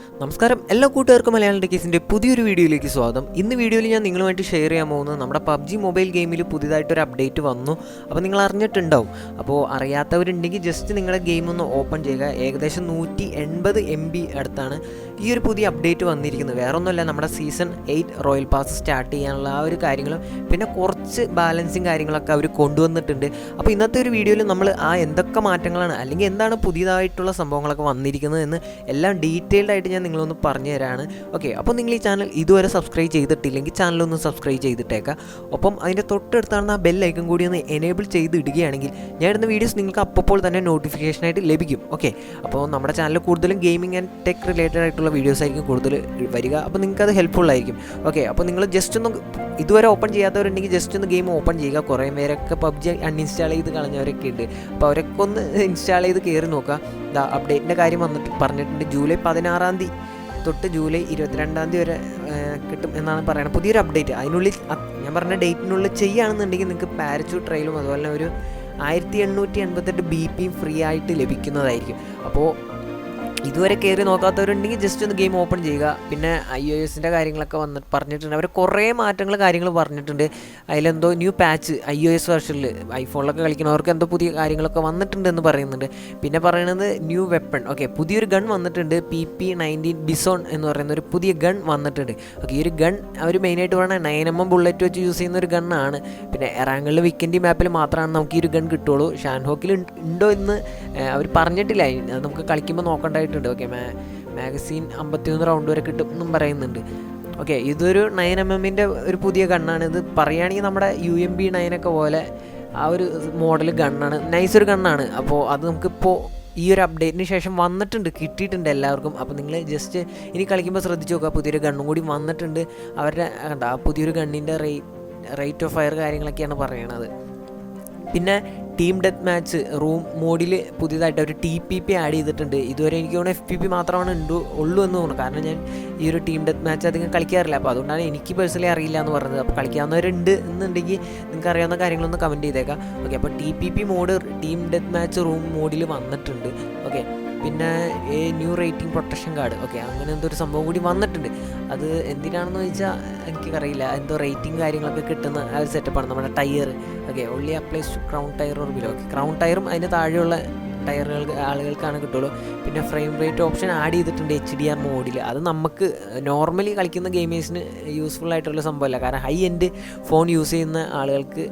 നമസ്കാരം എല്ലാ കൂട്ടുകാർക്കും മലയാളം ടെക്കീസിൻ്റെ പുതിയൊരു വീഡിയോയിലേക്ക് സ്വാഗതം. ഇന്ന് വീഡിയോയിൽ ഞാൻ നിങ്ങളുമായിട്ട് ഷെയർ ചെയ്യാൻ പോകുന്നത് നമ്മുടെ പബ്ജി മൊബൈൽ ഗെയിമിൽ പുതിയതായിട്ടൊരു അപ്ഡേറ്റ് വന്നു. അപ്പോൾ നിങ്ങൾ അറിഞ്ഞിട്ടുണ്ടാവും. അപ്പോൾ അറിയാത്തവരുണ്ടെങ്കിൽ ജസ്റ്റ് നിങ്ങളുടെ ഗെയിം ഒന്ന് ഓപ്പൺ ചെയ്യുക. ഏകദേശം 180 MB അടുത്താണ് ഈ ഒരു പുതിയ അപ്ഡേറ്റ് വന്നിരിക്കുന്നത്. വേറെ ഒന്നുമല്ല, നമ്മുടെ സീസൺ 8 റോയൽ പാസ് സ്റ്റാർട്ട് ചെയ്യാനുള്ള ആ ഒരു കാര്യങ്ങളും പിന്നെ കുറച്ച് ബാലൻസിങ് കാര്യങ്ങളൊക്കെ അവർ കൊണ്ടുവന്നിട്ടുണ്ട്. അപ്പോൾ ഇന്നത്തെ ഒരു വീഡിയോയിൽ നമ്മൾ എന്തൊക്കെ മാറ്റങ്ങളാണ് അല്ലെങ്കിൽ എന്താണ് പുതിയതായിട്ടുള്ള സംഭവങ്ങളൊക്കെ വന്നിരിക്കുന്നത് എന്ന് എല്ലാം ഡീറ്റെയിൽഡ് ആയിട്ട് ഞാൻ നിങ്ങളൊന്ന് പറഞ്ഞു തരാണ്. ഓക്കെ, അപ്പോൾ നിങ്ങൾ ഈ ചാനൽ ഇതുവരെ സബ്സ്ക്രൈബ് ചെയ്തിട്ടില്ലെങ്കിൽ ചാനലൊന്ന് സബ്സ്ക്രൈബ് ചെയ്തിട്ടേക്കാം. ഒപ്പം അതിൻ്റെ തൊട്ടടുത്താണ് ആ ബെൽ ഐക്കൺ കൂടി ഒന്ന് എനേബിൾ ചെയ്ത് ഇടുകയാണെങ്കിൽ ഞാൻ ഇടുന്ന വീഡിയോസ് നിങ്ങൾക്ക് അപ്പോൾ തന്നെ നോട്ടിഫിക്കേഷനായിട്ട് ലഭിക്കും. ഓക്കെ, അപ്പോൾ നമ്മുടെ ചാനൽ കൂടുതലും ഗെയിമിംഗ് ആൻഡ് ടെക് റിലേറ്റഡ് ആയിട്ടുള്ള വീഡിയോസ് ആയിരിക്കും കൂടുതൽ വരിക. അപ്പോൾ നിങ്ങൾക്ക് അത് ഹെൽപ്ഫുൾ ആയിരിക്കും. ഓക്കെ, അപ്പോൾ നിങ്ങൾ ജസ്റ്റ് ഒന്ന് ഇതുവരെ ഓപ്പൺ ചെയ്യാത്തവരുണ്ടെങ്കിൽ ജസ്റ്റ് ഒന്ന് ഗെയിം ഓപ്പൺ ചെയ്യുക. കുറേ പേരൊക്കെ പബ്ജി അൺഇൻസ്റ്റാൾ ചെയ്ത് കളഞ്ഞവരൊക്കെ ഉണ്ട്. അപ്പോൾ അവരൊക്കെ ഒന്ന് ഇൻസ്റ്റാൾ ചെയ്ത് കയറി നോക്കുക. അപ്ഡേറ്റിൻ്റെ കാര്യം പറഞ്ഞിട്ടുണ്ട്. ജൂലൈ 16 തൊട്ട് ജൂലൈ 22 വരെ കിട്ടും എന്നാണ് പറയുന്നത് പുതിയൊരു അപ്ഡേറ്റ്. അതിനുള്ളിൽ ഞാൻ പറഞ്ഞ ഡേറ്റിനുള്ളിൽ ചെയ്യുകയാണെന്നുണ്ടെങ്കിൽ നിങ്ങൾക്ക് പാരച്യൂട്ട് ട്രയലും അതുപോലെ തന്നെ ഒരു 1888 BP ഫ്രീ ആയിട്ട് ലഭിക്കുന്നതായിരിക്കും. അപ്പോൾ ഇതുവരെ കയറി നോക്കാത്തവരുണ്ടെങ്കിൽ ജസ്റ്റ് ഒന്ന് ഗെയിം ഓപ്പൺ ചെയ്യുക. പിന്നെ iOSൻ്റെ കാര്യങ്ങളൊക്കെ പറഞ്ഞിട്ടുണ്ട്. അവർ കുറേ കാര്യങ്ങൾ പറഞ്ഞിട്ടുണ്ട്. അതിലെന്തോ ന്യൂ പാച്ച് iOS വെർഷനിൽ ഐഫോണിലൊക്കെ കളിക്കുന്നവർക്ക് എന്തോ പുതിയ കാര്യങ്ങളൊക്കെ വന്നിട്ടുണ്ട് എന്ന് പറയുന്നുണ്ട്. പിന്നെ പറയുന്നത് ന്യൂ വെപ്പൺ. ഓക്കെ, പുതിയൊരു ഗൺ വന്നിട്ടുണ്ട്. PP19 ബിസോൺ എന്ന് പറയുന്ന ഒരു പുതിയ ഗൺ വന്നിട്ടുണ്ട്. ഓക്കെ, ഈ ഒരു ഗൺ അവർ മെയിനായിട്ട് പറയുന്നത് 9mm ബുള്ളറ്റ് വെച്ച് യൂസ് ചെയ്യുന്ന ഒരു ഗണ്ണാണ്. പിന്നെ എറാങ്കളിൽ വിക്കൻഡി മാപ്പിൽ മാത്രമാണ് നമുക്ക് ഈ ഒരു ഗൺ കിട്ടുള്ളൂ. ഷാൻഹോക്കിൽ ഉണ്ടോ എന്ന് അവർ പറഞ്ഞിട്ടില്ല. അത് നമുക്ക് കളിക്കുമ്പോൾ നോക്കേണ്ടതായിട്ട്. ഓക്കെ, മാഗസീൻ 51 റൗണ്ട് വരെ കിട്ടും എന്നും പറയുന്നുണ്ട്. ഓക്കെ, ഇതൊരു 9mm ഒരു പുതിയ ഗണ്ണാണ്. ഇത് പറയുകയാണെങ്കിൽ നമ്മുടെ UMB 9 ഒക്കെ പോലെ ആ ഒരു മോഡൽ ഗണ്ണാണ്. നൈസൊരു ഗണ്ണാണ്. അപ്പോൾ അത് നമുക്കിപ്പോൾ ഈ ഒരു അപ്ഡേറ്റിന് ശേഷം കിട്ടിയിട്ടുണ്ട് എല്ലാവർക്കും. അപ്പോൾ നിങ്ങൾ ജസ്റ്റ് ഇനി കളിക്കുമ്പോൾ ശ്രദ്ധിച്ച് നോക്കുക. പുതിയൊരു ഗണ്ണും കൂടി വന്നിട്ടുണ്ട്. അവരുടെ പുതിയൊരു ഗണ്ണിൻ്റെ റേറ്റ് ഓഫ് ഫയർ കാര്യങ്ങളൊക്കെയാണ് പറയണത്. പിന്നെ ടീം ഡെത്ത് മാച്ച് റൂം മോഡിൽ പുതിയതായിട്ട് ഒരു TPP ആഡ് ചെയ്തിട്ടുണ്ട്. ഇതുവരെ എനിക്ക് തോന്നുന്നു FPP മാത്രമാണ് ഉള്ളൂ എന്ന് തോന്നുന്നു. കാരണം ഞാൻ ഈ ഒരു ടീം ഡെത്ത് മാച്ച് അധികം കളിക്കാറില്ല. അപ്പോൾ അതുകൊണ്ടാണ് എനിക്ക് പേഴ്സണലി അറിയില്ല എന്ന് പറഞ്ഞത്. അപ്പോൾ കളിക്കാവുന്നവരുണ്ട് എന്നുണ്ടെങ്കിൽ നിങ്ങൾക്ക് അറിയാവുന്ന കാര്യങ്ങളൊന്ന് കമൻറ്റ് ചെയ്തേക്കാം. ഓക്കെ, അപ്പോൾ TPP mode team death match room മോഡിൽ വന്നിട്ടുണ്ട്. ഓക്കെ, പിന്നെ new rating protection card. Okay, അങ്ങനെ എന്തോ ഒരു സംഭവം കൂടി വന്നിട്ടുണ്ട്. അത് എന്തിനാണെന്ന് ചോദിച്ചാൽ എനിക്കറിയില്ല. എന്തോ റേറ്റിംഗ് കാര്യങ്ങളൊക്കെ കിട്ടുന്ന ആ ഒരു സെറ്റപ്പാണ്. നമ്മുടെ tier. Okay, only applies to crown tier or below. Okay, crown ടയറും അതിന് താഴെയുള്ള ആളുകൾക്കാണ് കിട്ടുള്ളൂ. പിന്നെ ഫ്രെയിം റേറ്റ് ഓപ്ഷൻ ആഡ് ചെയ്തിട്ടുണ്ട് HDR മോഡിൽ. അത് നമുക്ക് നോർമലി കളിക്കുന്ന ഗെയിമേഴ്സിന് യൂസ്ഫുൾ ആയിട്ടുള്ള സംഭവമല്ല. കാരണം ഹൈ എൻഡ് ഫോൺ യൂസ് ചെയ്യുന്ന ആളുകൾക്ക്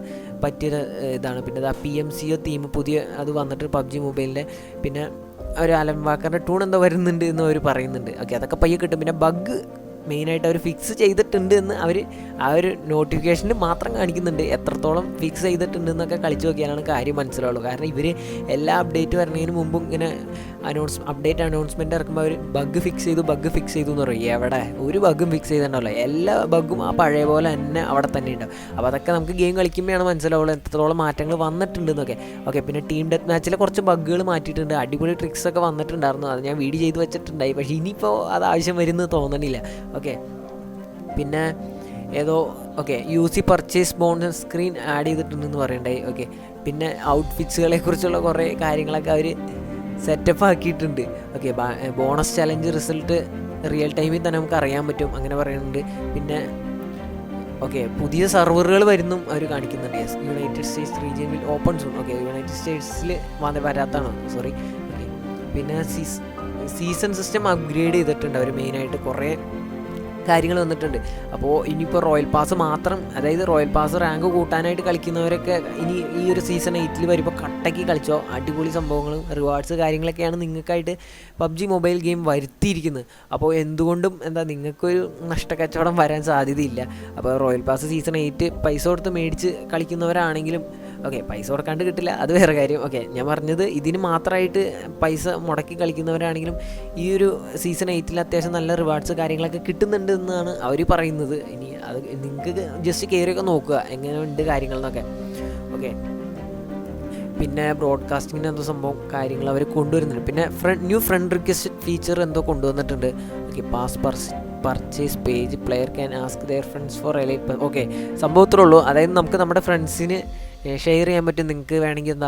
പറ്റിയ ഇതാണ്. പിന്നെ PMCO തീം പുതിയ അത് വന്നിട്ട് പബ്ജി മൊബൈലിൻ്റെ. പിന്നെ ഒരു അലൻ വാക്കറിൻ്റെ ടൂൺ എന്തോ വരുന്നുണ്ട് എന്ന് അവർ പറയുന്നുണ്ട്. ഓക്കെ, അതൊക്കെ പയ്യെ കിട്ടും. പിന്നെ ബഗ് മെയിനായിട്ട് അവർ ഫിക്സ് ചെയ്തിട്ടുണ്ട് എന്ന് അവർ ആ ഒരു നോട്ടിഫിക്കേഷനിൽ മാത്രം കാണിക്കുന്നുണ്ട്. എത്രത്തോളം ഫിക്സ് ചെയ്തിട്ടുണ്ട് എന്നൊക്കെ കളിച്ച് നോക്കിയാലാണ് കാര്യം മനസ്സിലാവുള്ളൂ. കാരണം ഇവർ എല്ലാ അപ്ഡേറ്റ് വരുന്നതിന് മുമ്പും ഇങ്ങനെ അപ്ഡേറ്റ് അനൗൺസ്മെൻറ്റ് ഇറക്കുമ്പോൾ അവർ ബഗ് ഫിക്സ് ചെയ്തു എന്ന് പറയും. എവിടെ ഒരു ബഗ്ഗും ഫിക്സ് ചെയ്തിട്ടുണ്ടാവില്ല. എല്ലാ ബഗ്ഗും ആ പഴയ പോലെ തന്നെ അവിടെ തന്നെ ഉണ്ടാവും. അപ്പോൾ അതൊക്കെ നമുക്ക് ഗെയിം കളിക്കുമ്പോഴാണ് മനസ്സിലാവുള്ളൂ എത്രത്തോളം മാറ്റങ്ങൾ വന്നിട്ടുണ്ടെന്നൊക്കെ. ഓക്കെ, പിന്നെ ടീം ഡെത്ത് മാച്ചിലെ കുറച്ച് ബഗ്ഗുകൾ മാറ്റിയിട്ടുണ്ട്. അടിപൊളി ട്രിക്സൊക്കെ വന്നിട്ടുണ്ടായിരുന്നു. അത് ഞാൻ വീഡിയോ ചെയ്ത് വെച്ചിട്ടുണ്ടായി. പക്ഷേ ഇനിയിപ്പോൾ അത് ആവശ്യം വരുന്നത് തോന്നണില്ല. ഓക്കെ, പിന്നെ UC purchase bonus screen add ചെയ്തിട്ടുണ്ടെന്ന് പറയണ്ടായി. ഓക്കെ, പിന്നെ ഔട്ട്ഫിറ്റ്സുകളെ കുറിച്ചുള്ള കുറേ കാര്യങ്ങളൊക്കെ അവർ സെറ്റപ്പ് ആക്കിയിട്ടുണ്ട്. Okay, bonus challenge result real ടൈമിൽ തന്നെ നമുക്ക് അറിയാൻ പറ്റും അങ്ങനെ പറയുന്നുണ്ട്. പിന്നെ പുതിയ സെർവറുകൾ വരുന്നും അവർ കാണിക്കുന്നുണ്ട്. United States region will open soon. Okay, United സ്റ്റേറ്റ്സിൽ വരാത്തതാണോ സോറി. ഓക്കെ, പിന്നെ സീസൺ സിസ്റ്റം അപ്ഗ്രേഡ് ചെയ്തിട്ടുണ്ട് അവർ. മെയിനായിട്ട് കുറേ കാര്യങ്ങൾ വന്നിട്ടുണ്ട്. അപ്പോൾ ഇനിയിപ്പോൾ റോയൽ പാസ് മാത്രം, അതായത് റോയൽ പാസ് റാങ്ക് കൂട്ടാനായിട്ട് കളിക്കുന്നവരൊക്കെ ഇനി ഈ ഒരു സീസൺ 8 വരുമ്പോൾ കട്ടയ്ക്ക് കളിച്ചോ. അടിപൊളി സംഭവങ്ങളും റിവാർഡ്സ് കാര്യങ്ങളൊക്കെയാണ് നിങ്ങൾക്കായിട്ട് പബ്ജി മൊബൈൽ ഗെയിം വരുത്തിയിരിക്കുന്നത്. അപ്പോൾ എന്തുകൊണ്ടും നിങ്ങൾക്കൊരു നഷ്ടക്കച്ചവടം വരാൻ സാധ്യതയില്ല. അപ്പോൾ റോയൽ പാസ് സീസൺ 8 പൈസ കൊടുത്ത് മേടിച്ച് കളിക്കുന്നവരാണെങ്കിലും പൈസ കൊടുക്കാണ്ട് കിട്ടില്ല, അത് വേറെ കാര്യം. ഞാൻ പറഞ്ഞത് ഇതിന് മാത്രമായിട്ട് പൈസ മുടക്കി കളിക്കുന്നവരാണെങ്കിലും ഈ ഒരു സീസൺ 8 അത്യാവശ്യം നല്ല റിവാർഡ്സ് കാര്യങ്ങളൊക്കെ കിട്ടുന്നുണ്ട് എന്നാണ് അവർ പറയുന്നത്. ഇനി അത് നിങ്ങൾക്ക് ജസ്റ്റ് കയറിയൊക്കെ നോക്കുക എങ്ങനെയുണ്ട് കാര്യങ്ങൾ എന്നൊക്കെ. ഓക്കെ, പിന്നെ ബ്രോഡ്കാസ്റ്റിങ്ങിന് എന്തോ സംഭവം കാര്യങ്ങൾ അവർ കൊണ്ടുവരുന്നുണ്ട്. പിന്നെ ന്യൂ ഫ്രണ്ട് റിക്വസ്റ്റ് ഫീച്ചർ എന്തോ കൊണ്ടുവന്നിട്ടുണ്ട്. Okay, purchase page player can ask their friends for elite. Okay, സംഭവത്തിലുള്ളൂ. അതായത് നമുക്ക് നമ്മുടെ ഫ്രണ്ട്സിന് ഷെയർ ചെയ്യാൻ പറ്റും. നിങ്ങൾക്ക് വേണമെങ്കിൽ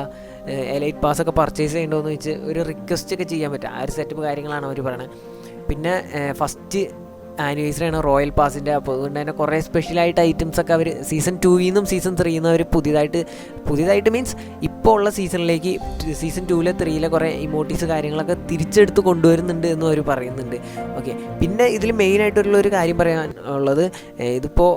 എലൈറ്റ് പാസ്സൊക്കെ പർച്ചേസ് ചെയ്യണമെന്ന് വെച്ച് ഒരു റിക്വസ്റ്റ് ഒക്കെ ചെയ്യാൻ പറ്റും. ആ ഒരു സെറ്റപ്പ് കാര്യങ്ങളാണ് അവർ പറയുന്നത്. പിന്നെ ഫസ്റ്റ് ആനിവേഴ്സറിയാണ് റോയൽ പാസിൻ്റെ. അപ്പോൾ അതുകൊണ്ട് തന്നെ കുറേ സ്പെഷ്യലായിട്ട് ഐറ്റംസൊക്കെ അവർ സീസൺ 2 നിന്നും സീസൺ 3 നിന്നും അവർ പുതിയതായിട്ട് മീൻസ് ഇപ്പോൾ ഉള്ള സീസണിലേക്ക് സീസൺ 2-ലെ 3-ലെ കുറേ ഇമോട്ടീസ് കാര്യങ്ങളൊക്കെ തിരിച്ചെടുത്ത് കൊണ്ടുവരുന്നുണ്ട് എന്നും അവർ പറയുന്നുണ്ട്. ഓക്കെ, പിന്നെ ഇതിൽ മെയിനായിട്ടുള്ള ഒരു കാര്യം പറയാൻ ഉള്ളത്, ഇതിപ്പോൾ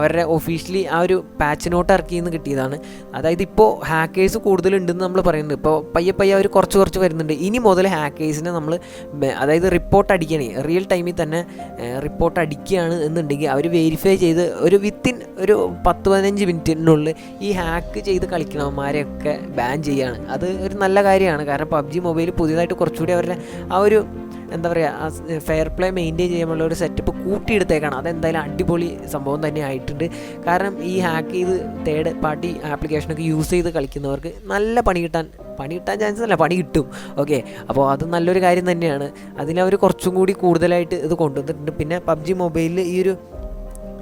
അവരുടെ ഒഫീഷ്യലി ആ ഒരു പാച്ച് നോട്ട് ഇറക്കിയെന്ന് കിട്ടിയതാണ്. അതായത് ഇപ്പോൾ ഹാക്കേഴ്സ് കൂടുതലുണ്ടെന്ന് നമ്മൾ പറയുന്നുണ്ട്. ഇപ്പോൾ പയ്യെ അവർ കുറച്ച് വരുന്നുണ്ട്. ഇനി മുതൽ ഹാക്കേഴ്സിനെ നമ്മൾ അതായത് റിപ്പോർട്ട് അടിക്കണേ റിയൽ ടൈമിൽ തന്നെ റിപ്പോർട്ട് അടിക്കുകയാണ് എന്നുണ്ടെങ്കിൽ അവർ വെരിഫൈ ചെയ്ത് വിത്തിൻ ഒരു 10-15 മിനിറ്റിനുള്ളിൽ ഈ ഹാക്ക് ചെയ്ത് കളിക്കണവന്മാരെയൊക്കെ ബാൻ ചെയ്യുകയാണ്. അത് ഒരു നല്ല കാര്യമാണ്. കാരണം പബ്ജി മൊബൈൽ പുതിയതായിട്ട് കുറച്ചുകൂടി അവരുടെ ആ ഒരു എന്താ പറയുക ഫെയർ പ്ലേ മെയിൻറ്റെയിൻ ചെയ്യാനുള്ള ഒരു സെറ്റപ്പ് കൂട്ടിയെടുത്തേക്കാണ്. അതെന്തായാലും അടിപൊളി സംഭവം തന്നെ ആയിട്ടുണ്ട്. കാരണം ഈ ഹാക്ക് ചെയ്ത് തേർഡ് പാർട്ടി ആപ്ലിക്കേഷനൊക്കെ യൂസ് ചെയ്ത് കളിക്കുന്നവർക്ക് നല്ല പണി കിട്ടാൻ ചാൻസ് അല്ല, പണി കിട്ടും. ഓക്കെ, അപ്പോൾ അത് നല്ലൊരു കാര്യം തന്നെയാണ്. അതിനവർ കുറച്ചും കൂടി കൂടുതലായിട്ട് ഇത് കൊണ്ടുവന്നിട്ടുണ്ട്. പിന്നെ പബ്ജി മൊബൈലിൽ ഈ ഒരു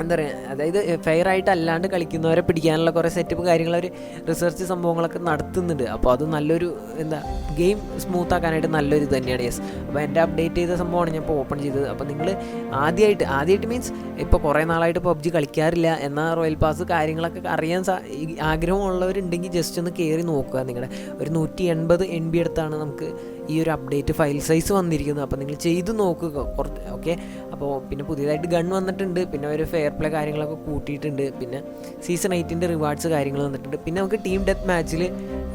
എന്താ പറയുക, അതായത് ഫെയർ ആയിട്ട് അല്ലാണ്ട് കളിക്കുന്നവരെ പിടിക്കാനുള്ള കുറേ സെറ്റപ്പ് കാര്യങ്ങൾ അവർ റിസർച്ച് സംഭവങ്ങളൊക്കെ നടത്തുന്നുണ്ട്. അപ്പോൾ അത് നല്ലൊരു ഗെയിം സ്മൂത്ത് ആക്കാനായിട്ട് നല്ലൊരു ഇത് തന്നെയാണ്. യെസ്, അപ്പോൾ എൻ്റെ അപ്ഡേറ്റ് ചെയ്ത സംഭവമാണ് ഞാൻ ഇപ്പോൾ ഓപ്പൺ ചെയ്തത്. അപ്പോൾ നിങ്ങൾ ആദ്യമായിട്ട് മീൻസ് ഇപ്പോൾ കുറേ നാളായിട്ട് പബ്ജി കളിക്കാറില്ല എന്നാൽ റോയൽ പാസ് കാര്യങ്ങളൊക്കെ അറിയാൻ ആഗ്രഹമുള്ളവരുണ്ടെങ്കിൽ ജസ്റ്റ് ഒന്ന് കയറി നോക്കുക. നിങ്ങളുടെ ഒരു 180 MB അടുത്താണ് നമുക്ക് ഈ ഒരു അപ്ഡേറ്റ് ഫയൽ സൈസ് വന്നിരിക്കുന്നത്. അപ്പോൾ നിങ്ങൾ ചെയ്ത് നോക്കുക കുറച്ച്. ഓക്കെ, അപ്പോൾ പിന്നെ പുതിയതായിട്ട് ഗൺ വന്നിട്ടുണ്ട്. പിന്നെ ഒരു ഫെയർ പ്ലേ കാര്യങ്ങളൊക്കെ കൂട്ടിയിട്ടുണ്ട്. പിന്നെ സീസൺ 8-ൻ്റെ റിവാർഡ്സ് കാര്യങ്ങൾ വന്നിട്ടുണ്ട്. പിന്നെ നമുക്ക് ടീം ഡെത്ത് മാച്ചിൽ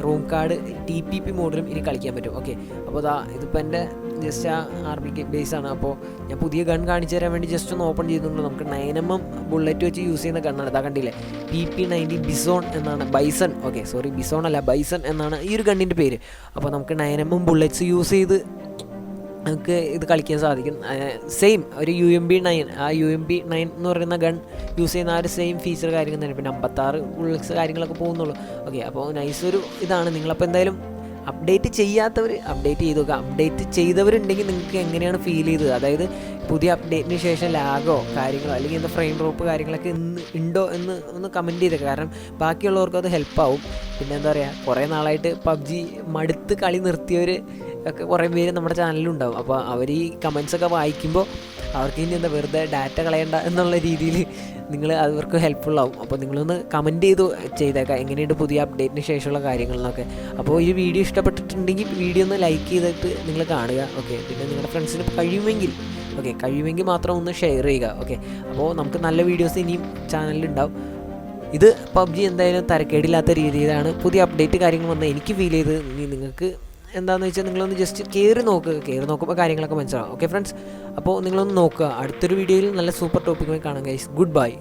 റൂം കാർഡ് TPP മോഡിലും ഇനി കളിക്കാൻ പറ്റും. ഓക്കെ, അപ്പോൾ ഇതിപ്പോൾ എൻ്റെ ജസ്റ്റ് ആ ആർമി ബേസാണ്. അപ്പോൾ ഞാൻ പുതിയ ഗൺ കാണിച്ചു തരാൻ വേണ്ടി ജസ്റ്റ് ഒന്ന് ഓപ്പൺ ചെയ്തിട്ടുണ്ട്. നമുക്ക് 9mm ബുള്ളറ്റ് വെച്ച് യൂസ് ചെയ്യുന്ന ഗണ്ണാണ്. ഇതാ കണ്ടില്ലേ, PP90 ബിസോൺ എന്നാണ്. ബൈസൺ, ഓക്കെ സോറി, ബിസോൺ അല്ല, ബൈസൺ എന്നാണ് ഈ ഒരു ഗണ്ണിൻ്റെ പേര്. അപ്പോൾ നമുക്ക് 9mm ബുള്ളറ്റ്സ് യൂസ് ചെയ്ത് നമുക്ക് ഇത് കളിക്കാൻ സാധിക്കും. സെയിം ഒരു UMP9, ആ UMP9 എന്ന് പറയുന്ന ഗൺ യൂസ് ചെയ്യുന്ന ആ ഒരു സെയിം ഫീച്ചർ കാര്യങ്ങൾ തന്നെ. പിന്നെ 56 ബുള്ളറ്റ്സ് കാര്യങ്ങളൊക്കെ പോകുന്നുള്ളൂ. ഓക്കെ, അപ്പോൾ നൈസൊരു ഇതാണ്. നിങ്ങളപ്പോൾ എന്തായാലും അപ്ഡേറ്റ് ചെയ്യാത്തവർ അപ്ഡേറ്റ് ചെയ്ത് നോക്കുക. അപ്ഡേറ്റ് ചെയ്തവരുണ്ടെങ്കിൽ നിങ്ങൾക്ക് എങ്ങനെയാണ് ഫീൽ ചെയ്തത്, അതായത് പുതിയ അപ്ഡേറ്റിന് ശേഷം ലാഗോ കാര്യങ്ങളോ അല്ലെങ്കിൽ എന്താ ഫ്രെയിം ഡ്രോപ്പ് കാര്യങ്ങളൊക്കെ ഉണ്ടോ എന്ന് ഒന്ന് കമൻറ്റ് ചെയ്തേക്കുക. കാരണം ബാക്കിയുള്ളവർക്ക് അത് ഹെൽപ്പാവും. പിന്നെ എന്താ പറയുക, കുറേ നാളായിട്ട് പബ്ജി മടുത്ത് കളി നിർത്തിയവർ ഒക്കെ കുറേ പേര് നമ്മുടെ ചാനലിലുണ്ടാവും. അപ്പോൾ അവർ ഈ കമൻസൊക്കെ വായിക്കുമ്പോൾ അവർക്ക് ഇനി വെറുതെ ഡാറ്റ കളയണ്ട എന്നുള്ള രീതിയിൽ അവർക്ക് ഹെൽപ്ഫുള്ളാവും. അപ്പോൾ നിങ്ങളൊന്ന് കമൻറ്റ് ചെയ്തേക്കാം എങ്ങനെയുണ്ട് പുതിയ അപ്ഡേറ്റിന് ശേഷമുള്ള കാര്യങ്ങളെന്നൊക്കെ. അപ്പോൾ ഈ വീഡിയോ ഇഷ്ടപ്പെട്ടിട്ടുണ്ടെങ്കിൽ വീഡിയോ ഒന്ന് ലൈക്ക് ചെയ്തിട്ട് നിങ്ങൾ കാണുക. ഓക്കെ, പിന്നെ നിങ്ങളുടെ ഫ്രണ്ട്സിന് കഴിയുമെങ്കിൽ മാത്രം ഒന്ന് ഷെയർ ചെയ്യുക. ഓക്കെ, അപ്പോൾ നമുക്ക് നല്ല വീഡിയോസ് ഇനിയും ചാനലിലുണ്ടാവും. ഇത് പബ്ജി എന്തായാലും തരക്കേടില്ലാത്ത രീതിയിലാണ് പുതിയ അപ്ഡേറ്റ് കാര്യങ്ങൾ വന്ന് എനിക്ക് ഫീൽ ചെയ്ത്. ഇനി നിങ്ങൾക്ക് എന്താണെന്ന് വെച്ചാൽ നിങ്ങളൊന്ന് ജസ്റ്റ് കയറി നോക്കുമ്പോൾ കാര്യങ്ങളൊക്കെ മനസ്സിലാവും. ഓക്കെ ഫ്രണ്ട്സ്, അപ്പോൾ നിങ്ങളൊന്ന് നോക്കുക. അടുത്തൊരു വീഡിയോയിൽ നല്ല സൂപ്പർ ടോപ്പിക്കുമായി കാണാം ഗൈസ്. Good bye.